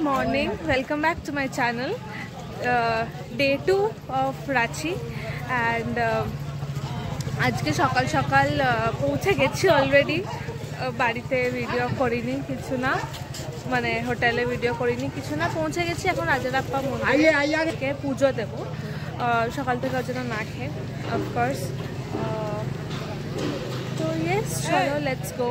morning, welcome back to my channel. Day 2 of Ranchi and আজকে সকাল সকাল পৌঁছে গেছি অলরেডি। বাড়িতে ভিডিও করিনি কিছু না, মানে হোটেলে ভিডিও করিনি কিছু না, পৌঁছে গেছি। এখন রাজারাপ্পা মন্দিরে পুজো দেবো সকাল থেকে ওর জন্য না খেয়ে অফকোর্স। তো ইয়েস, চলো লেটস গো।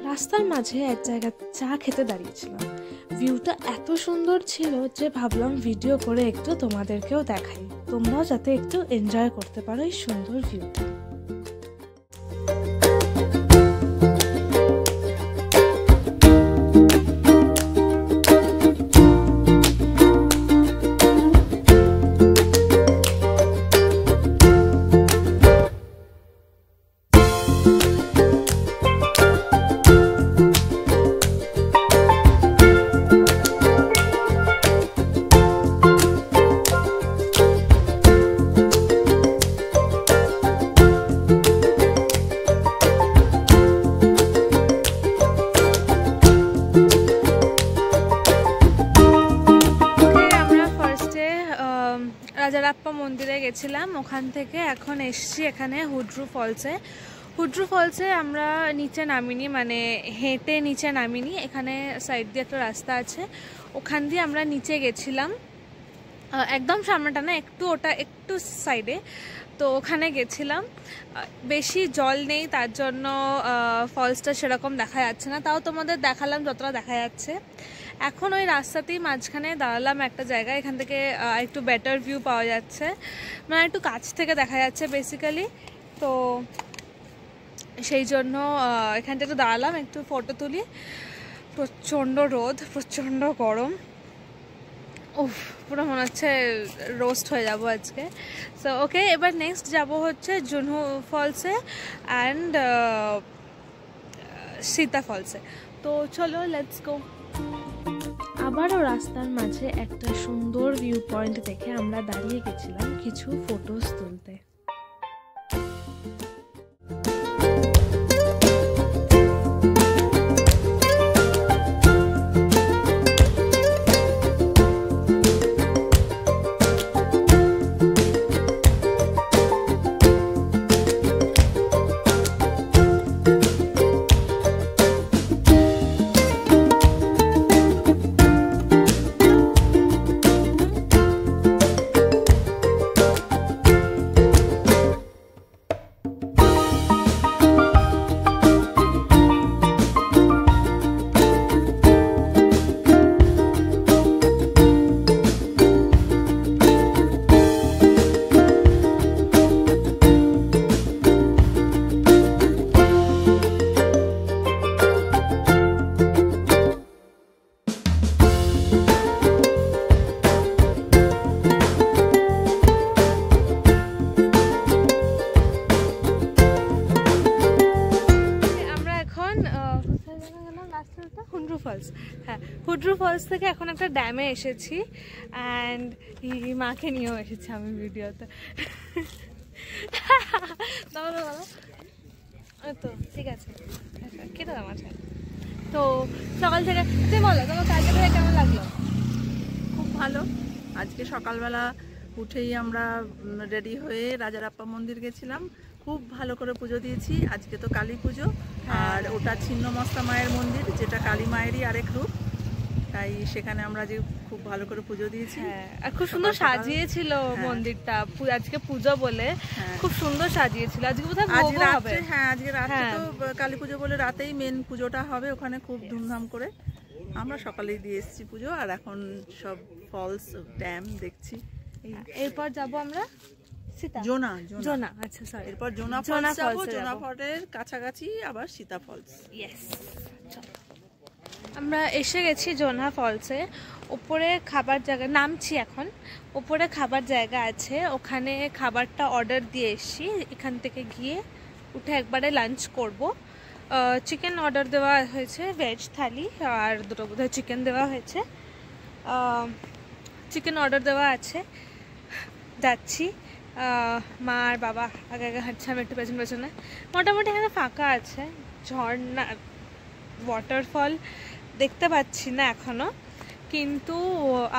রাস্তার মাঝে এক জায়গায় চা খেতে দাঁড়িয়েছিলাম। ভিউটা এত সুন্দর ছিল যে ভাবলাম ভিডিও করে একটু তোমাদেরকেও দেখাই, তোমরাও যাতে একটু এনজয় করতে পারো এই সুন্দর ভিউটা। রাজারাপ্পা মন্দিরে গেছিলাম, ওখান থেকে এখন এসছি এখানে হুড্রু ফলসে আমরা নিচে নামিনি, মানে হেঁটে নিচে নামিনি। এখানে সাইড দিয়ে একটা রাস্তা আছে, ওখান দিয়ে আমরা নিচে গেছিলাম, একদম সামনেটা না, ওটা একটু সাইডে। তো ওখানে গেছিলাম, বেশি জল নেই তার জন্য ফলসটা সেরকম দেখা যাচ্ছে না, তাও তোমাদের দেখালাম যতটা দেখা যাচ্ছে। এখন ওই রাস্তাতেই মাঝখানে দাঁড়ালাম একটা জায়গায়, এখান থেকে একটু বেটার ভিউ পাওয়া যাচ্ছে, মানে একটু কাছ থেকে দেখা যাচ্ছে বেসিক্যালি। তো সেই জন্য এখানটা একটু দাঁড়ালাম, একটু ফটো তুলি। প্রচণ্ড রোদ, প্রচণ্ড গরম, উফ পুরো মনে হচ্ছে রোস্ট হয়ে যাবো আজকে। সো ওকে, এবার নেক্সট যাব হচ্ছে জুনহু ফলসে অ্যান্ড সীতা ফলসে। তো চলো লেটস গো। আবারও রাস্তার মাঝে একটা সুন্দর ভিউ পয়েন্ট দেখে আমরা দাঁড়িয়ে গেছিলাম কিছু ফটোস তুলতে। হুড্রু ফলস, হ্যাঁ হুড্রু ফলস থেকে এখন একটা ড্যামে এসেছি অ্যান্ড মাকে নিয়েও এসেছি আমি ভিডিওতে। তো ঠিক আছে কেটে দাও মাঝে। তো সকাল থেকে তুমি বলো তোমার কাজে করে কেমন লাগলো? খুব ভালো। আজকে সকালবেলা উঠেই আমরা রেডি হয়ে রাজারাপ্পা মন্দির গেছিলাম, খুব ভালো করে পুজো দিয়েছি। আজকে তো কালী পুজো, আর ওটা ছিন্নমস্তা মায়ের মন্দির, যেটা কালী মায়েরই আরেক রূপ, তাই সেখানে আমরা যে খুব ভালো করে পুজো দিয়েছি। আর খুব সুন্দর সাজিয়েছিল মন্দিরটা, আজকে পুজো বলে খুব সুন্দর সাজিয়েছিল। আজকে বোধহয় ভোগ হবে। হ্যাঁ, আজকে রাতে তো কালী পুজো বলে রাতেই মেন পুজোটা হবে ওখানে, খুব ধুমধাম করে। আমরা সকালেই দিয়ে এসেছি পুজো, আর এখন সব ফলস ড্যাম দেখছি। এরপর যাব আমরা জোনা। আচ্ছা সরি, এরপর জোনা ফলস যাব। জোনা ফলের কাছাকাছি আবার সীতা ফলস। ইয়েস, আমরা এসে গেছি জোনা ফলসে। উপরে খাবার জায়গা, নামছি এখন। উপরে খাবার জায়গা আছে, ওখানে খাবারটা অর্ডার দিয়ে এসছি। এখান থেকে গিয়ে উঠে একবারে লাঞ্চ করব। চিকেন অর্ডার দেওয়া হয়েছে, ভেজ থালি, আর দুটো বোধহয় চিকেন দেওয়া হয়েছে। চিকেন অর্ডার দেওয়া আছে। যাচ্ছি, মা আর বাবা আগে আগে হাঁটছে, আমি একটু পেছনে পেছনে। মোটামুটি এখানে ফাঁকা আছে। ঝর্ণা, ওয়াটারফল দেখতে পাচ্ছি না এখনো, কিন্তু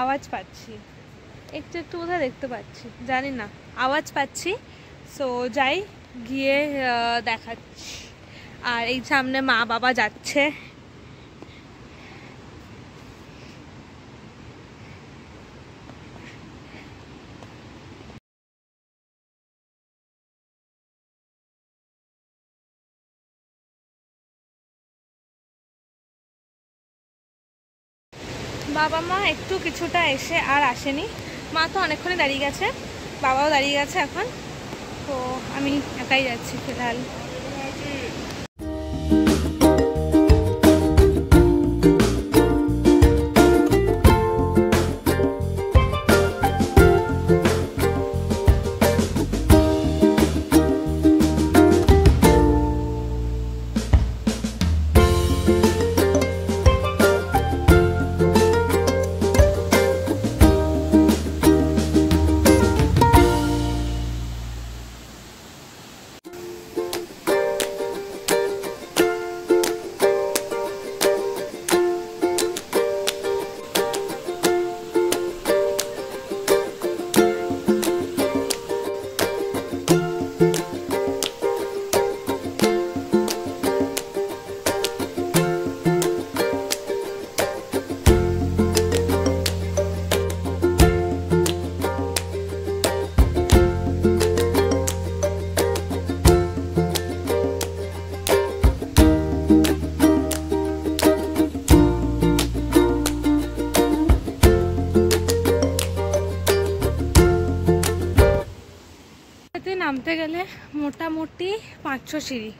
আওয়াজ পাচ্ছি, একটু একটু বোধহয় দেখতে পাচ্ছি, জানি না, আওয়াজ পাচ্ছি। সো যাই, গিয়ে দেখাচ্ছি। আর এই সামনে মা বাবা যাচ্ছে। বাবা মা একটু কিছুটা এসে আর আসেনি। মা তো অনেকক্ষণই দাঁড়িয়ে গেছে, বাবাও দাঁড়িয়ে গেছে এখন। তো আমি একাই যাচ্ছি ফিলহাল। নামতে গেলে মোটামুটি 500 সিঁড়ি,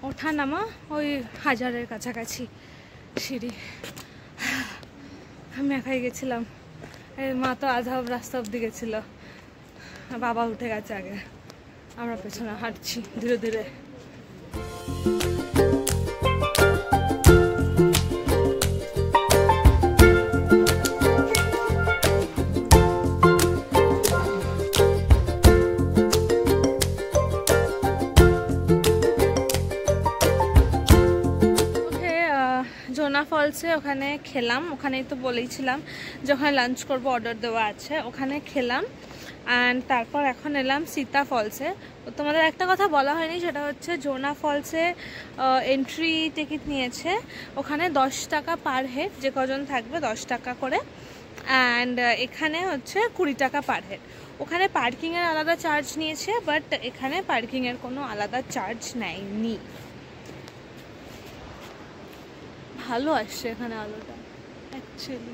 ওঠা নামা ওই 1000-এর কাছাকাছি সিঁড়ি। আমি একাই গেছিলাম, মা তো আধা রাস্তা অব্দি গেছিল, বাবা উঠে গেছে আগে, আমরা পেছনে হাঁটছি ধীরে ধীরে। জোনা ফলসে ওখানে খেলাম, ওখানেই তো বলেইছিলাম যে ওখানে লাঞ্চ করবো, অর্ডার দেওয়া আছে, ওখানে খেলাম। অ্যান্ড তারপর এখন এলাম সীতা ফলসে। তো তোমাদের একটা কথা বলা হয়নি, সেটা হচ্ছে জোনা ফলসে এন্ট্রি টিকিট নিয়েছে ওখানে 10 টাকা পার হেড, যে কজন থাকবে 10 টাকা করে। অ্যান্ড এখানে হচ্ছে 20 টাকা পার হেড। ওখানে পার্কিংয়ের আলাদা চার্জ নিয়েছে, বাট এখানে পার্কিংয়ের কোনো আলাদা চার্জ নেয়নি। ভালো আসছে এখানে আলোটা অ্যাকচুয়ালি।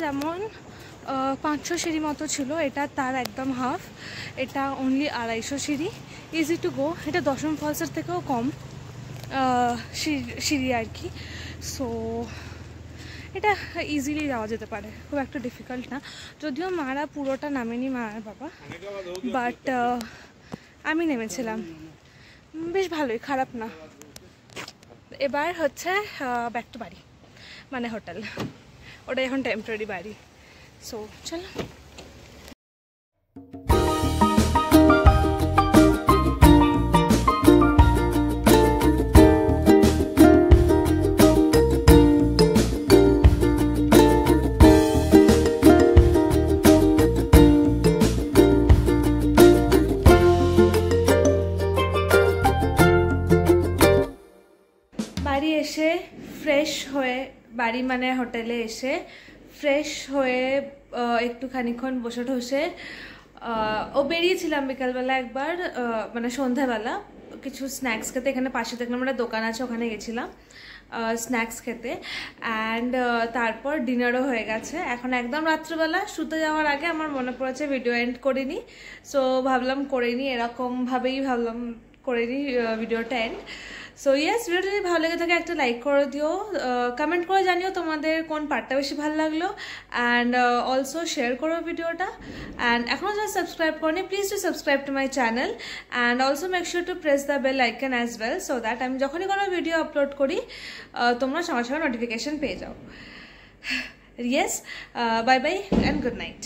যেমন 500 সিঁড়ি মতো ছিল, এটা তার একদম হাফ, এটা অনলি 250 সিঁড়ি, ইজি টু গো। এটা দশম ফলসের থেকেও কম সিঁড়ি আর কি। সো এটা ইজিলি যাওয়া যেতে পারে, খুব একটা ডিফিকাল্ট না। যদিও মারা পুরোটা নামেনি, মা আর বাবা, বাট আমি নেমেছিলাম, বেশ ভালোই, খারাপ না। এবার হচ্ছে ব্যাক টু বাড়ি, মানে হোটেল, ওটা এখন টেম্পোরারি বাড়ি। সো চলো। বাড়ি এসে ফ্রেশ হয়ে, বাড়ি মানে হোটেলে এসে ফ্রেশ হয়ে একটু খানিক্ষণ বসে ঠসে ও বেরিয়েছিলাম বিকালবেলা একবার, মানে সন্ধ্যাবেলা কিছু স্ন্যাক্স খেতে। এখানে পাশে দেখলাম একটা দোকান আছে, ওখানে গেছিলাম স্ন্যাক্স খেতে। অ্যান্ড তারপর ডিনারও হয়ে গেছে। এখন একদম রাত্রিবেলা শুতে যাওয়ার আগে আমার মনে পড়েছে ভিডিও এন্ড করিনি, সো ভাবলাম করে নিই, এরকমভাবেই ভাবলাম করে নিই ভিডিওটা এন্ড। সো ইয়েস, ভিডিওটা যদি ভালো লেগে থাকে একটা লাইক করে দিও, কমেন্ট করে জানিও তোমাদের কোন পার্টটা বেশি ভালো লাগলো, অ্যান্ড অলসো শেয়ার করো ভিডিওটা। অ্যান্ড এখনও যারা সাবস্ক্রাইব করনি, please to subscribe to my channel, and also make sure to press the bell icon as well, so that আমি যখনই কোনো ভিডিও আপলোড করি তোমরা সঙ্গে সঙ্গে নোটিফিকেশন পেয়ে যাও। Yes, bye bye and good night.